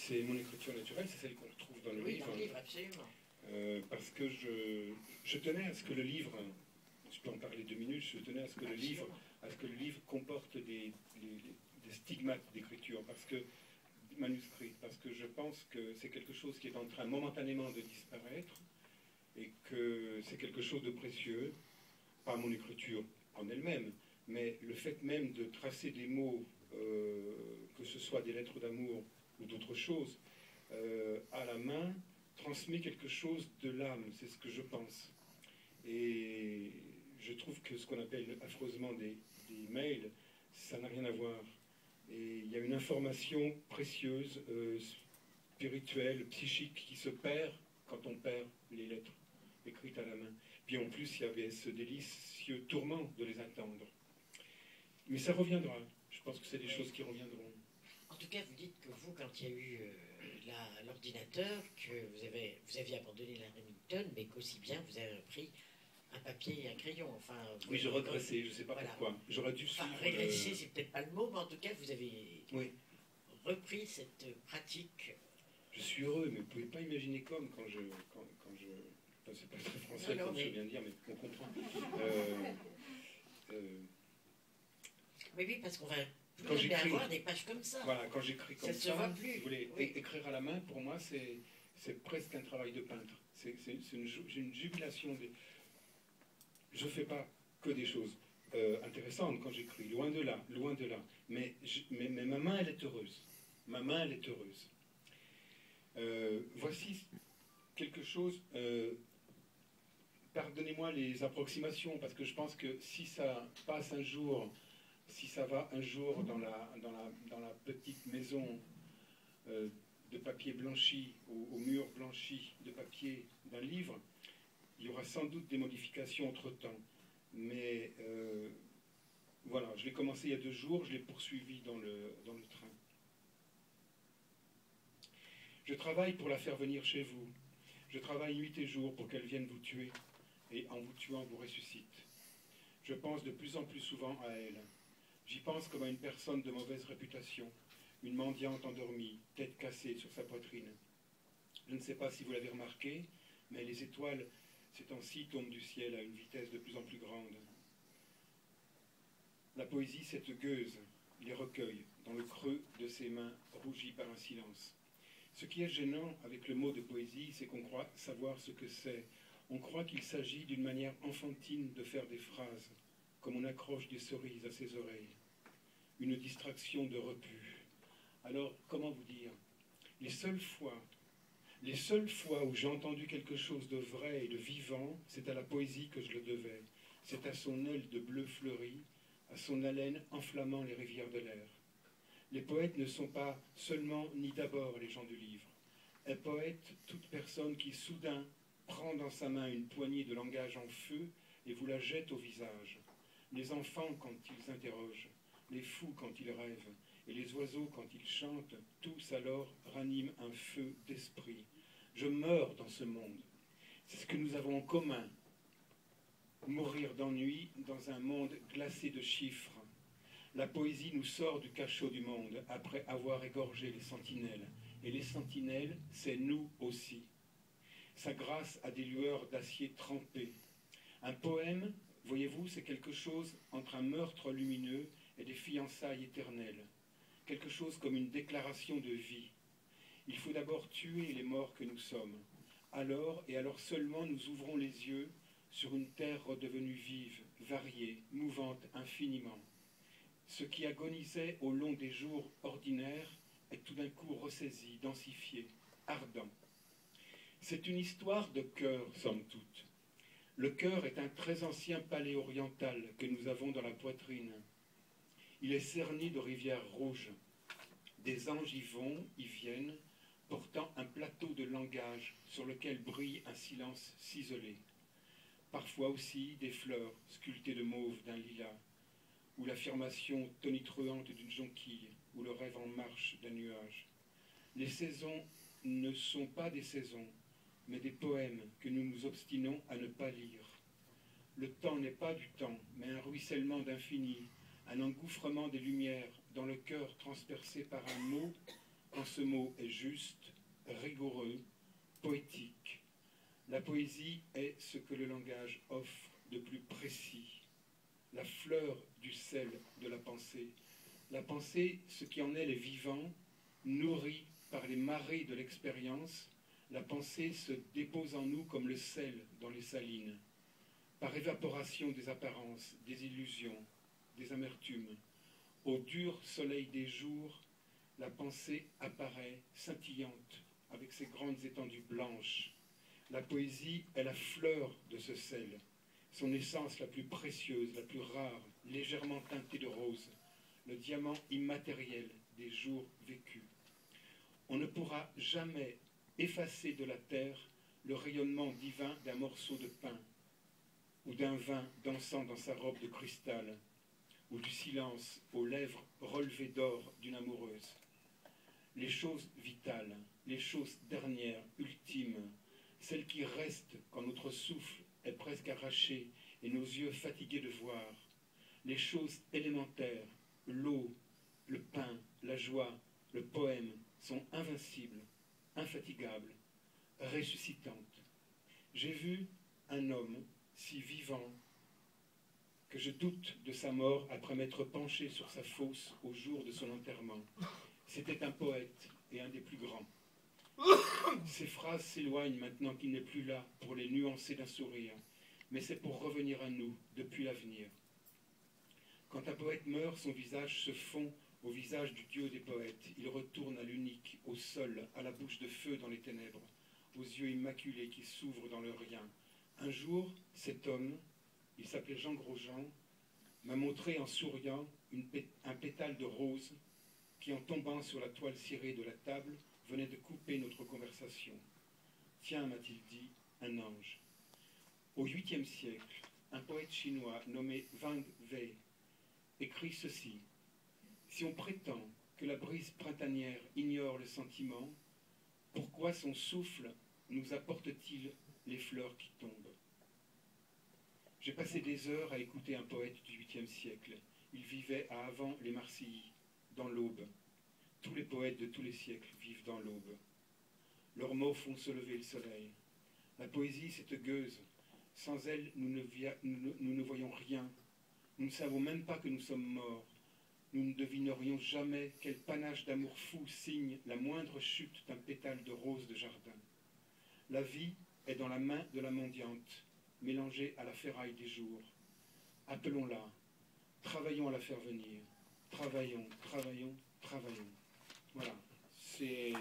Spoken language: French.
c'est mon écriture naturelle, c'est celle qu'on retrouve dans le Oui, livre. dans le livre, absolument. Parce que je tenais à ce que le livre, je peux en parler 2 minutes, je tenais à ce que le livre comporte des stigmates d'écriture, parce que manuscrit, parce que je pense que c'est quelque chose qui est en train momentanément de disparaître et que c'est quelque chose de précieux, pas mon écriture en elle-même, mais le fait même de tracer des mots, que ce soit des lettres d'amour ou d'autres choses, à la main, transmet quelque chose de l'âme, c'est ce que je pense. Et je trouve que ce qu'on appelle affreusement des mails, ça n'a rien à voir. Et il y a une information précieuse, spirituelle, psychique, qui se perd quand on perd les lettres écrites à la main. Puis en plus, il y avait ce délicieux tourment de les attendre. Mais ça reviendra. Je pense que c'est des choses qui reviendront. En tout cas, vous dites que vous, quand il y a eu l'ordinateur, que vous aviez abandonné la Remington, mais qu'aussi bien vous avez repris un papier et un crayon. Enfin, oui, je regressais, je ne sais pas pourquoi. J'aurais dû suivre... régresser, c'est peut-être pas le mot, mais en tout cas, vous avez repris cette pratique. Je suis heureux, mais vous ne pouvez pas imaginer comme quand je... Enfin, c'est pas très français comme je viens de dire, mais on comprend. Mais oui, parce qu'on va plus avoir des pages comme ça. Voilà, quand j'écris comme ça, se voit plus. Si vous voulez, écrire à la main, pour moi, c'est presque un travail de peintre. J'ai une jubilation des... Je ne fais pas que des choses intéressantes quand j'écris, loin de là, loin de là. Mais ma main, elle est heureuse. Ma main, elle est heureuse. Voici quelque chose... pardonnez-moi les approximations, parce que je pense que si ça passe un jour, si ça va un jour dans la petite maison de papier blanchi, au mur blanchi de papier d'un livre, il y aura sans doute des modifications entre-temps. Mais voilà, je l'ai commencé il y a 2 jours, je l'ai poursuivi dans le train. Je travaille pour la faire venir chez vous. Je travaille nuit et jour pour qu'elle vienne vous tuer, et en vous tuant, vous ressuscite. Je pense de plus en plus souvent à elle. J'y pense comme à une personne de mauvaise réputation, une mendiante endormie, tête cassée sur sa poitrine. Je ne sais pas si vous l'avez remarqué, mais les étoiles, ces temps-ci, tombent du ciel à une vitesse de plus en plus grande. La poésie, cette gueuse, les recueille dans le creux de ses mains rougies par un silence. Ce qui est gênant avec le mot de poésie, c'est qu'on croit savoir ce que c'est. On croit qu'il s'agit d'une manière enfantine de faire des phrases, comme on accroche des cerises à ses oreilles. Une distraction de rebut. Alors, comment vous dire? Les seules fois où j'ai entendu quelque chose de vrai et de vivant, c'est à la poésie que je le devais. C'est à son aile de bleu fleuri, à son haleine enflammant les rivières de l'air. Les poètes ne sont pas seulement ni d'abord les gens du livre. Un poète, toute personne qui soudain prend dans sa main une poignée de langage en feu et vous la jette au visage. Les enfants quand ils interrogent, les fous quand ils rêvent, et les oiseaux quand ils chantent, tous alors raniment un feu d'esprit. Je meurs dans ce monde. C'est ce que nous avons en commun. Mourir d'ennui dans un monde glacé de chiffres. La poésie nous sort du cachot du monde après avoir égorgé les sentinelles. Et les sentinelles, c'est nous aussi. Sa grâce a des lueurs d'acier trempé. Un poème, voyez-vous, c'est quelque chose entre un meurtre lumineux et des fiançailles éternelles. Quelque chose comme une déclaration de vie. Il faut d'abord tuer les morts que nous sommes. Alors, et alors seulement, nous ouvrons les yeux sur une terre redevenue vive, variée, mouvante infiniment. Ce qui agonisait au long des jours ordinaires est tout d'un coup ressaisi, densifié, ardent. C'est une histoire de cœur, somme toute. Le cœur est un très ancien palais oriental que nous avons dans la poitrine. Il est cerné de rivières rouges. Des anges y vont, y viennent, portant un plateau de langage sur lequel brille un silence ciselé. Parfois aussi des fleurs sculptées de mauve d'un lilas, ou l'affirmation tonitruante d'une jonquille, ou le rêve en marche d'un nuage. Les saisons ne sont pas des saisons, mais des poèmes que nous nous obstinons à ne pas lire. Le temps n'est pas du temps, mais un ruissellement d'infini, un engouffrement des lumières dans le cœur transpercé par un mot quand ce mot est juste, rigoureux, poétique. La poésie est ce que le langage offre de plus précis, la fleur du sel de la pensée. La pensée, ce qui en elle est vivant, nourri par les marées de l'expérience, la pensée se dépose en nous comme le sel dans les salines, par évaporation des apparences, des illusions, des amertumes. Au dur soleil des jours, la pensée apparaît scintillante avec ses grandes étendues blanches. La poésie est la fleur de ce sel, son essence la plus précieuse, la plus rare, légèrement teintée de rose, le diamant immatériel des jours vécus. On ne pourra jamais effacer de la terre le rayonnement divin d'un morceau de pain, ou d'un vin dansant dans sa robe de cristal, ou du silence aux lèvres relevées d'or d'une amoureuse. Les choses vitales, les choses dernières, ultimes, celles qui restent quand notre souffle est presque arraché et nos yeux fatigués de voir, les choses élémentaires, l'eau, le pain, la joie, le poème, sont invincibles, infatigables, ressuscitantes. J'ai vu un homme si vivant que je doute de sa mort après m'être penché sur sa fosse au jour de son enterrement. C'était un poète et un des plus grands. Ces phrases s'éloignent maintenant qu'il n'est plus là pour les nuancer d'un sourire, mais c'est pour revenir à nous depuis l'avenir. Quand un poète meurt, son visage se fond au visage du Dieu des poètes. Il retourne à l'unique, au seul, à la bouche de feu dans les ténèbres, aux yeux immaculés qui s'ouvrent dans le rien. Un jour, cet homme, il s'appelait Jean Grosjean, m'a montré en souriant un pétale de rose qui, en tombant sur la toile cirée de la table, venait de couper notre conversation. « Tiens, m'a-t-il dit, un ange. » Au 8e siècle, un poète chinois nommé Wang Wei écrit ceci. « Si on prétend que la brise printanière ignore le sentiment, pourquoi son souffle nous apporte-t-il les fleurs qui tombent ?» J'ai passé des heures à écouter un poète du 8e siècle. Il vivait à avant les Marcilly, dans l'aube. Tous les poètes de tous les siècles vivent dans l'aube. Leurs mots font se lever le soleil. La poésie, cette gueuse. Sans elle, nous ne voyons rien. Nous ne savons même pas que nous sommes morts. Nous ne devinerions jamais quel panache d'amour fou signe la moindre chute d'un pétale de rose de jardin. La vie est dans la main de la mendiante, mélangée à la ferraille des jours. Appelons-la, travaillons à la faire venir. Travaillons, travaillons, travaillons. Voilà, c'est...